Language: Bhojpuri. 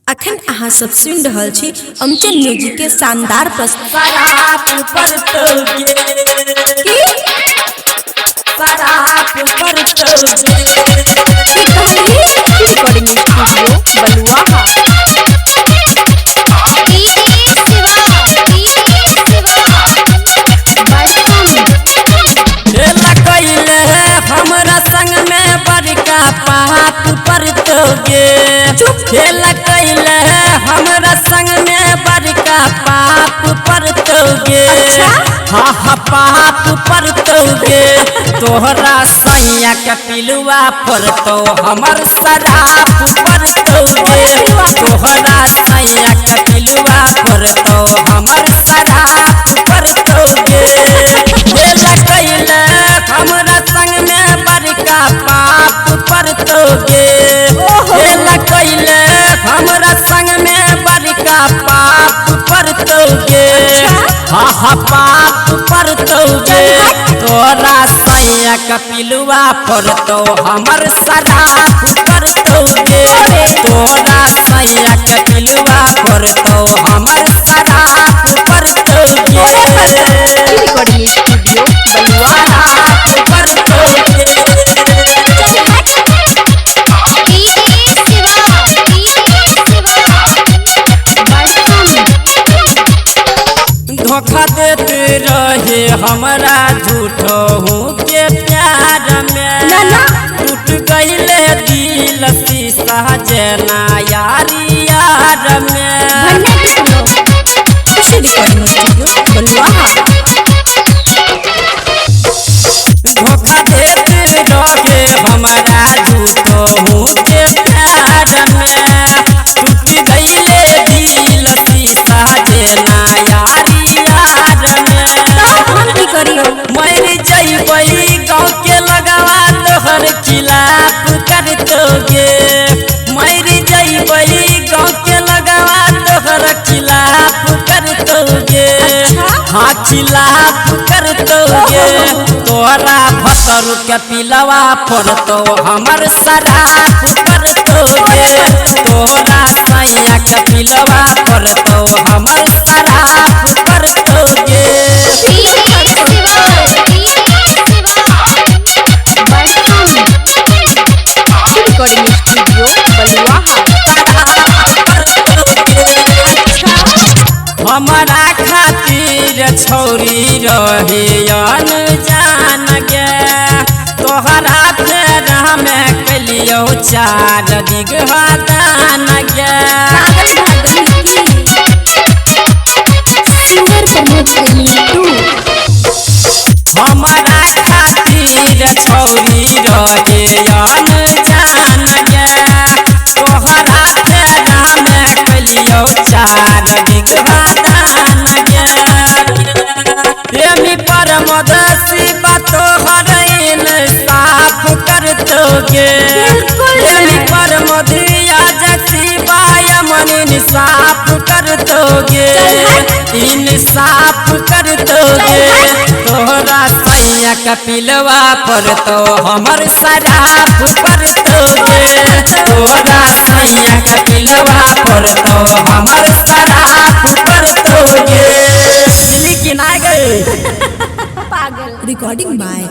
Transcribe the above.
अखन अहाँ सब सुनि रहल छी अमचल म्यूजिक के शानदार रिकॉर्डिंग स्टूडियो बलुआहा। हमरा संग में बड़का पाप परतोगे खेला कैले हमरा संग में बड़का पाप परतोगे हाँ हाँ पाप परतोगे तोहरा सैया के पिलुआ परतो हमर शराब परतोगे तोहरा सैया के पिलुआ परतो हमर शराब परतोगे खेला कैले हमरा संग में बड़का पाप परतोगे खेला कैले हमरा संग में बड़का पाप परतोगे हाँ हाँ पाप परतोगे तोरा सैया का पिलुआ परतो हमर शराब परतोगे तोरा सैया का पिलुआ परतो हमर शराब परतोगे रिकॉर्डिंग स्टूडियो बलुआहा। धोखा देते रहे हमरा झूठो हूँ के प्यार में टूट गईले दिल शीशा जना यारी यार में धोखा देते रहे हमरा झूठो हूँ के प्यार में टूट गईले दिल शीशा जना यारी मर जइबई गाँव के लगावा तोहर खिलाफ करतोगे मर जइबई गाँव के लगावा तोहर खिलाफ करतोगे हाँ खिलाफ करतोगे तोरा भसर के पिलवा पड़तो हमर शराब करतोगे तोरा सैया के पिलवा पड़तो हमर शराब करतोगे रिकॉर्डिंग स्टूडियो बलुआहा। हमारा खातिर छौरी रहे अनजान गे तोहरा फेरा में कलियो 4 बिगहा दान गे हमारा खातिर छौरी रहे अनजान गे तोहरा फेरा में कलियो 4 बिगहा दान गे प्रेमी पर मदसी बातो हरैन साफ करतोगे प्रेमी पर मधिया जसी बाया मन साफ करतोगे इंसाफ करतोगे तोहरा सैया का पिलवा परतो हमर शराब परतोगे तोहरा सैया का पिलवा परतो हमर शराब परतोगे लेकिन आ गए रिकॉर्डिंग बाय